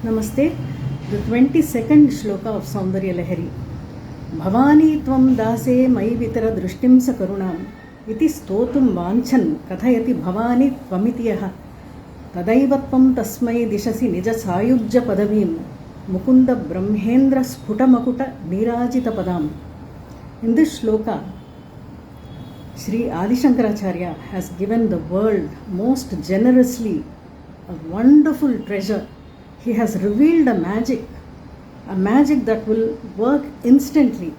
Namaste. The 22nd shloka of Soundarya Lahari. Bhavani tvam dase mai vitara drishtim sakarunam iti stotum vanchan kathayati bhavani tvamitiyaha tadaivatvam tasmai dishasi nija sayujja padavim mukunda brahmendra sputamakuta nirajita padam. In this shloka, Sri Adi Shankaracharya has given the world most generously a wonderful treasure. He has revealed a magic that will work instantly.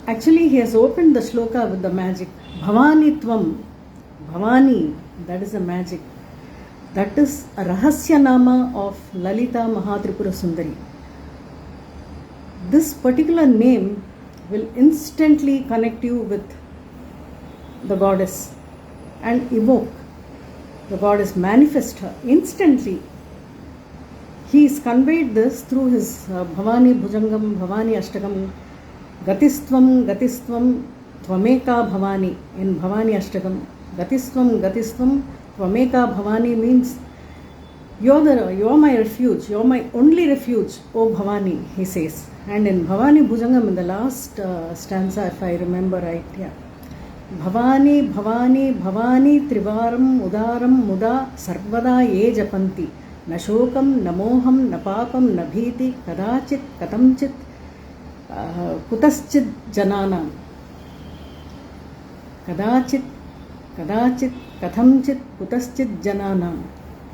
Actually, he has opened the shloka with the magic. Bhavani tvam, Bhavani, that is a magic. That is a Rahasya Nama of Lalita Mahatripura Sundari. This particular name will instantly connect you with the goddess and evoke the goddess, manifest her instantly. He has conveyed this through his Bhavani Bhujangam, Bhavani Ashtakam, Gatistvam, Tvameka Bhavani in Bhavani Ashtakam. Gatistvam, Tvameka Bhavani means you are my refuge, you are my only refuge, O Bhavani, he says. And in Bhavani Bhujangam, in the last stanza, if I remember right, Bhavani, Trivaram, Udaram, Muda, Sarvada, Ye Japanti. न शोकम न मोहम न पापम न भीति कदाचित कथंचित कुतश्चित जनानां कदाचित कथंचित कुतश्चित जनानां.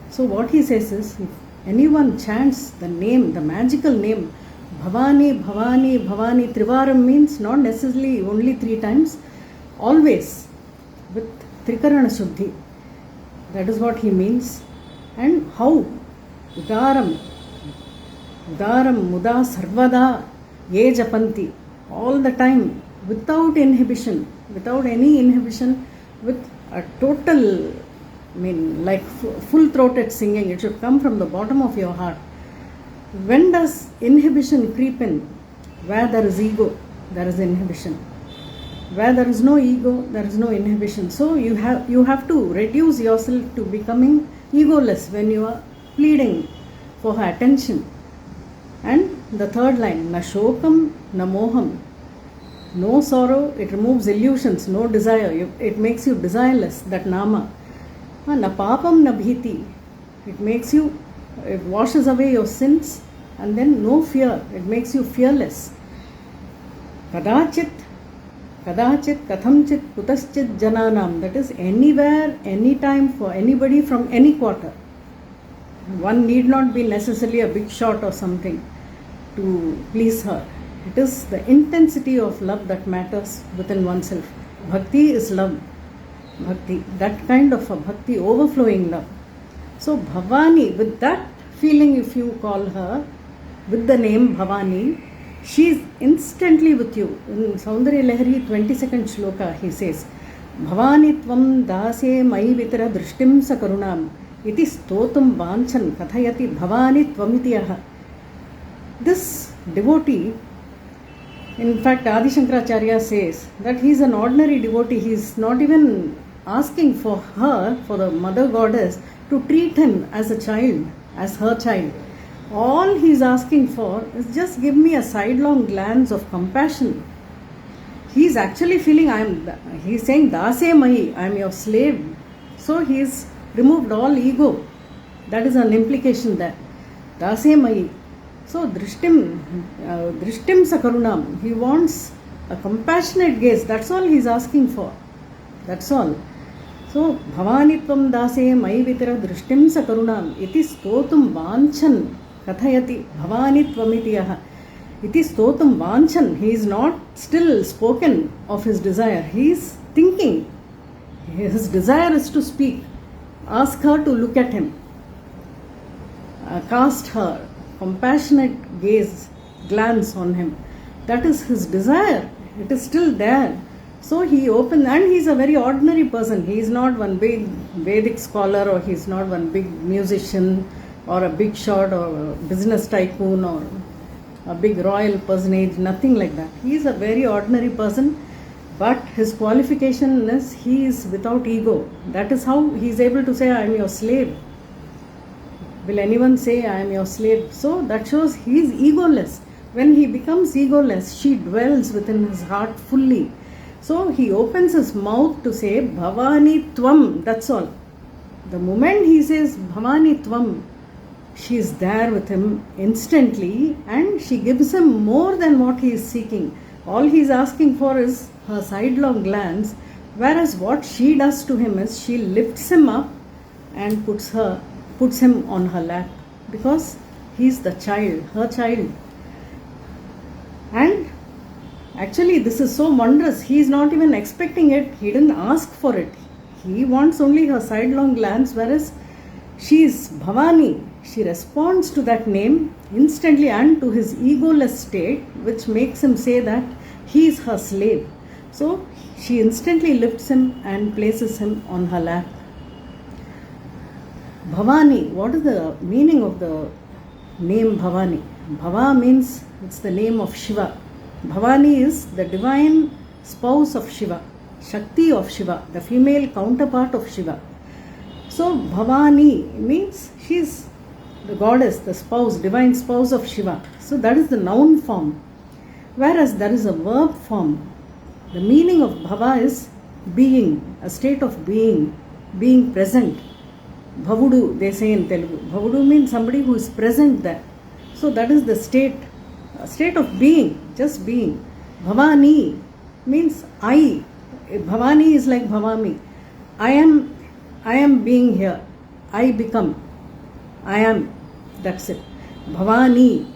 So what he says is, if anyone chants the name, the magical name Bhavani, Bhavani, Bhavani, Trivaram means not necessarily only 3 times, always with Trikarana Shuddhi. That is what he means. And how? Udaram, Muda, Sarvada, Ye Japanti, all the time, without inhibition, without any inhibition, with a total, like full-throated singing. It should come from the bottom of your heart. When does inhibition creep in? Where there is ego, there is inhibition. Where there is no ego, there is no inhibition. So you have to reduce yourself to becoming egoless when you are pleading for her attention. And the third line, na shokam na moham, no sorrow, it removes illusions, no desire, it makes you desireless, that nama. Na papam na bhiti, it washes away your sins. And then no fear, it makes you fearless. Kadachit, kathamchit, kutaschit jananam, that is anywhere, anytime, for anybody from any quarter. One need not be necessarily a big shot or something to please her. It is the intensity of love that matters within oneself. Bhakti is love. Bhakti, that kind of a bhakti, overflowing love. So Bhavani, with that feeling, if you call her, with the name Bhavani, she is instantly with you. In Soundarya Lahari 22nd shloka, he says, Bhavani tvam dase mai vitara drishtim sakarunam iti stotum vanchan kathayati Bhavani tvamitiyaha. This devotee, in fact, Adi Shankaracharya says that he is an ordinary devotee. He is not even asking for her, for the mother goddess, to treat him as a child, as her child. All he is asking for is just give me a sidelong glance of compassion. He is actually feeling, he is saying, Dase Mahi, I am your slave. So he has removed all ego. That is an implication there. Dase Mahi. So Drishtim Sakarunam, he wants a compassionate gaze. That's all he is asking for. That's all. So Bhavani tvam dase mai vitara drishtim sakarunam iti stotum vanchan kathayati Bhavani tvamitiyaha iti stotum vanchan. He is not still spoken of his desire. He is thinking. His desire is to speak. Ask her to look at him. Cast her compassionate gaze, glance on him. That is his desire. It is still there. So he opened, and he is a very ordinary person. He is not one big Vedic scholar, or he is not one big musician, or a big shot, or a business tycoon, or a big royal personage, nothing like that. He is a very ordinary person, but his qualification is he is without ego. That is how he is able to say, I am your slave. Will anyone say, I am your slave? So that shows he is egoless. When he becomes egoless, she dwells within his heart fully. So he opens his mouth to say, Bhavani Tvam, that's all. The moment he says, Bhavani Tvam, she is there with him instantly, and she gives him more than what he is seeking. All he is asking for is her sidelong glance, whereas what she does to him is she lifts him up and puts him on her lap, because he is the child, her child. And actually this is so wondrous. He is not even expecting it. He didn't ask for it. He wants only her sidelong glance, whereas she is Bhavani. She responds to that name instantly and to his egoless state, which makes him say that he is her slave. So she instantly lifts him and places him on her lap. Bhavani, what is the meaning of the name Bhavani? Bhava means it's the name of Shiva. Bhavani is the divine spouse of Shiva, Shakti of Shiva, the female counterpart of Shiva. So Bhavani means she is the goddess, the spouse, divine spouse of Shiva. So that is the noun form. Whereas there is a verb form. The meaning of Bhava is being, a state of being present. Bhavudu, they say in Telugu. Bhavudu means somebody who is present there. So that is the state, a state of being, just being. Bhavani means I. Bhavani is like Bhavami. I am being here. I become. I am. That's it. Bhavani.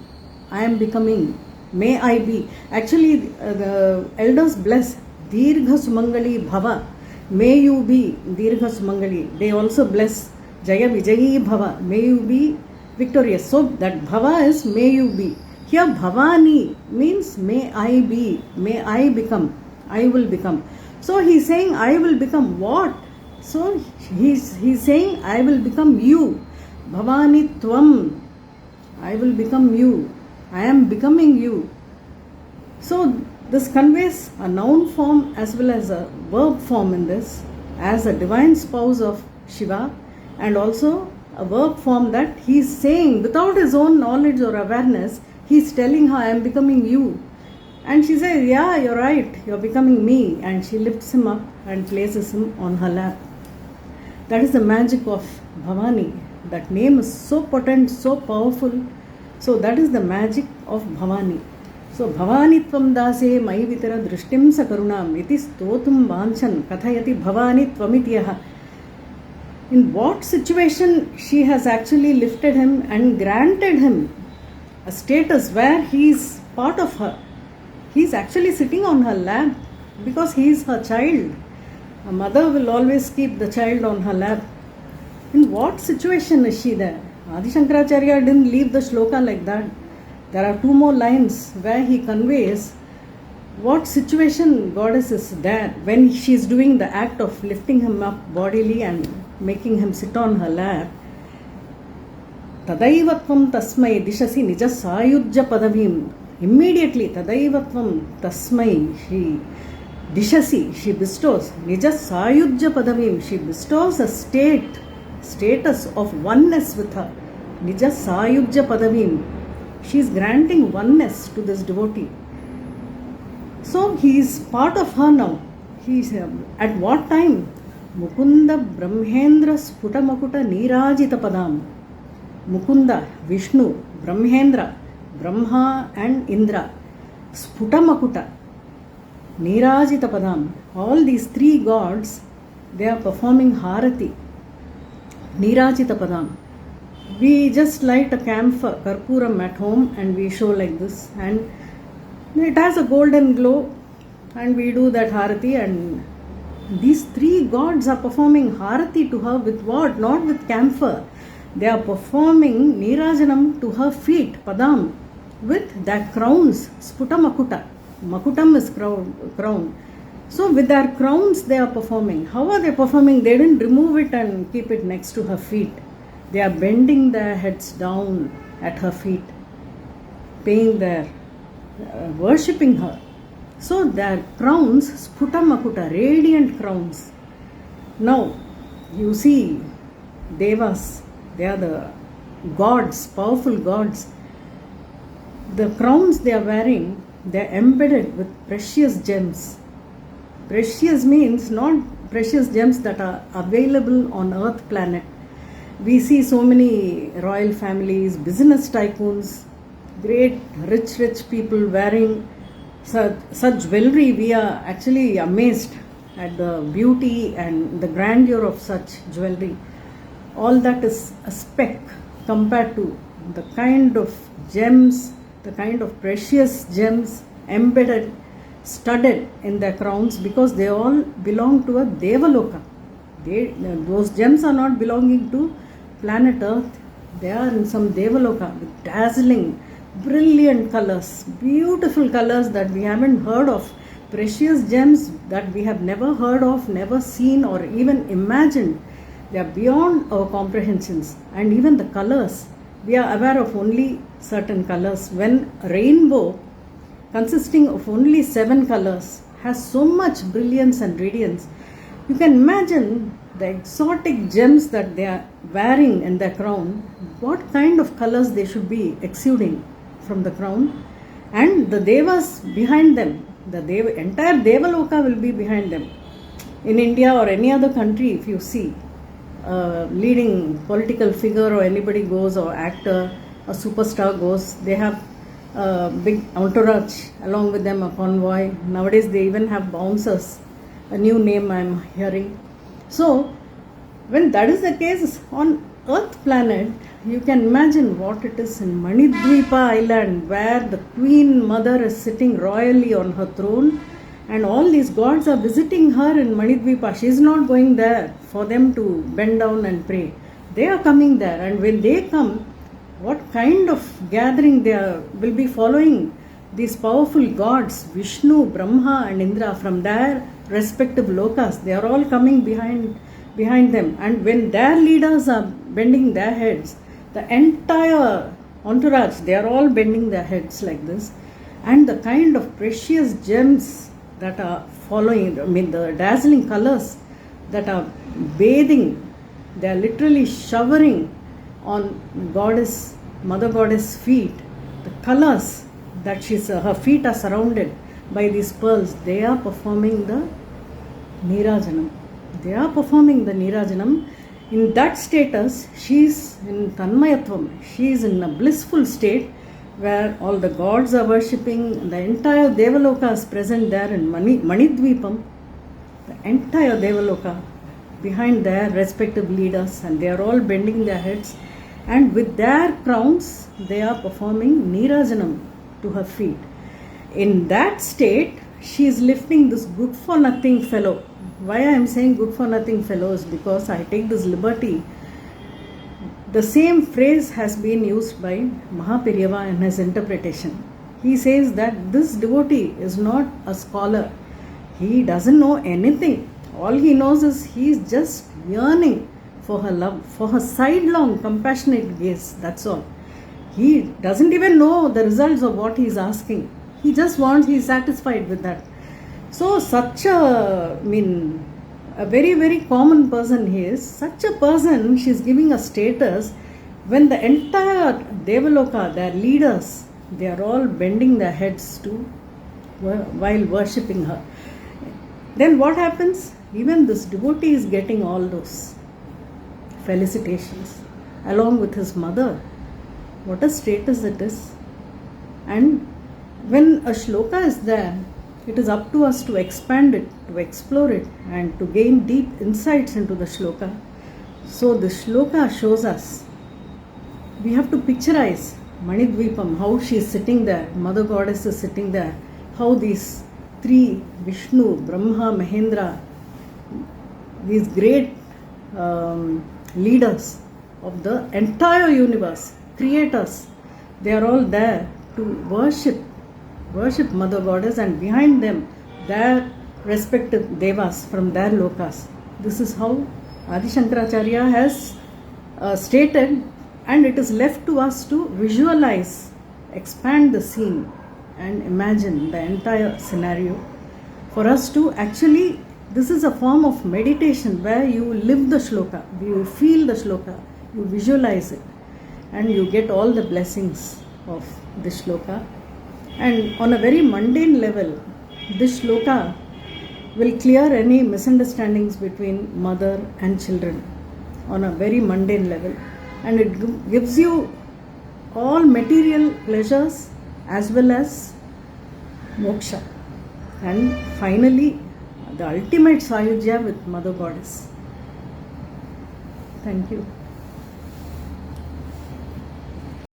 I am becoming. May I be. Actually, the elders bless. Dirgha Sumangali Bhava. May you be Dirgha Sumangali. They also bless Jaya Vijayi Bhava. May you be victorious. So that Bhava is may you be. Here Bhavani means may I be. May I become. I will become. So he's saying I will become what? So he's saying I will become you. Bhavani Tvam. I will become you. I am becoming you. So this conveys a noun form as well as a verb form in this, as a divine spouse of Shiva, and also a verb form that he is saying without his own knowledge or awareness. He is telling her, I am becoming you. And she says, yeah, you're right, you're becoming me. And she lifts him up and places him on her lap. That is the magic of Bhavani. That name is so potent, so powerful. So that is the magic of Bhavani. So Bhavani Tvam Dase Mai Vitara Drishtim Sakarunam Iti Stotum Vanchan Kathayati Bhavani Tvamityaha. In what situation she has actually lifted him and granted him a status where he is part of her. He is actually sitting on her lap because he is her child. A mother will always keep the child on her lap. In what situation is she there? Adi Shankaracharya didn't leave the shloka like that. There are two more lines where he conveys what situation goddess is there when she is doing the act of lifting him up bodily and making him sit on her lap. Tadaivatvam tasmai dishasi nija sayujya padavim. Immediately, Tadaivatvam tasmai, she dishasi, she bestows. Nija sayujya padavim, she bestows a status of oneness with her. Nija sayujya padavim. She is granting oneness to this devotee. So he is part of her now. He is at what time? Mukunda Brahmendra Sputamakuta Nirajita Padam. Mukunda, Vishnu, Brahmendra, Brahma and Indra, Sputamakuta, Nirajita Padam. All these three gods, they are performing Harati, Nirajita Padam. We just light a camphor, Karpuram at home, and we show like this, and it has a golden glow, and we do that Harati, and these three gods are performing Harati to her with what? Not with camphor. They are performing Nirajanam to her feet, Padam, with their crowns, Sputamakuta. Makutam is crown. So with their crowns they are performing. How are they performing? They didn't remove it and keep it next to her feet. They are bending their heads down at her feet, paying their, worshipping her. So their crowns, Sputamakuta, radiant crowns. Now, you see, Devas, they are the gods, powerful gods. The crowns they are wearing, they are embedded with precious gems. Precious means not precious gems that are available on Earth planet. We see so many royal families, business tycoons, great rich people wearing such jewelry. We are actually amazed at the beauty and the grandeur of such jewelry. All that is a speck compared to the kind of gems, the kind of precious gems embedded, studded in their crowns, because they all belong to a Devaloka. Those gems are not belonging to planet Earth. They are in some Devaloka with dazzling, brilliant colors, beautiful colors that we haven't heard of, precious gems that we have never heard of, never seen or even imagined. They are beyond our comprehensions. And even the colors, we are aware of only certain colors. When a rainbow consisting of only 7 colors has so much brilliance and radiance, you can imagine the exotic gems that they are wearing in their crown, what kind of colors they should be exuding from the crown. And the devas behind them, entire Devaloka will be behind them. In India or any other country, if you see a leading political figure or anybody goes, or actor, a superstar goes, they have a big entourage along with them, a convoy. Nowadays they even have bouncers, a new name I am hearing. So when that is the case on Earth planet, you can imagine what it is in Manidvipa island, where the Queen Mother is sitting royally on her throne and all these gods are visiting her in Manidvipa. She is not going there for them to bend down and pray. They are coming there, and when they come, what kind of gathering will be following these powerful gods, Vishnu, Brahma and Indra, from their respective lokas. They are all coming behind them, and when their leaders are bending their heads, the entire entourage, they are all bending their heads like this. And the kind of precious gems that are following, the dazzling colors that are bathing, they are literally showering on Mother Goddess feet. The colors that her feet are surrounded by these pearls, they are performing the Neerajanam. They are performing the Neerajanam. In that status, she is in Tanmayatvam. She is in a blissful state where all the gods are worshipping. The entire Devaloka is present there in Manidvipam. The entire Devaloka behind their respective leaders, and they are all bending their heads, and with their crowns they are performing Neerajanam to her feet. In that state, she is lifting this good for nothing fellow. Why I am saying good for nothing fellow is because I take this liberty. The same phrase has been used by Mahaperiyava in his interpretation. He says that this devotee is not a scholar. He doesn't know anything. All he knows is he is just yearning for her love, for her sidelong compassionate gaze. That's all. He doesn't even know the results of what he is asking. He just wants, he is satisfied with that. So such a very, very common person he is. Such a person, she is giving a status when the entire Devaloka, their leaders, they are all bending their heads while worshipping her. Then what happens? Even this devotee is getting all those felicitations along with his mother. What a status it is. And when a shloka is there, it is up to us to expand it, to explore it, and to gain deep insights into the shloka. So the shloka shows us, we have to picturize Manidvipam, how she is sitting there, Mother Goddess is sitting there, how these 3, Vishnu, Brahma, Mahendra, these great leaders of the entire universe, creators, they are all there to worship Mother Goddess, and behind them their respective devas from their lokas. This is how Adi Shankaracharya has stated, and it is left to us to visualize, expand the scene and imagine the entire scenario. For us to actually, this is a form of meditation where you live the shloka, you feel the shloka, you visualize it. and you get all the blessings of this shloka. And on a very mundane level, this shloka will clear any misunderstandings between mother and children on a very mundane level, and it gives you all material pleasures as well as moksha, and finally the ultimate sayujya with Mother Goddess. Thank you.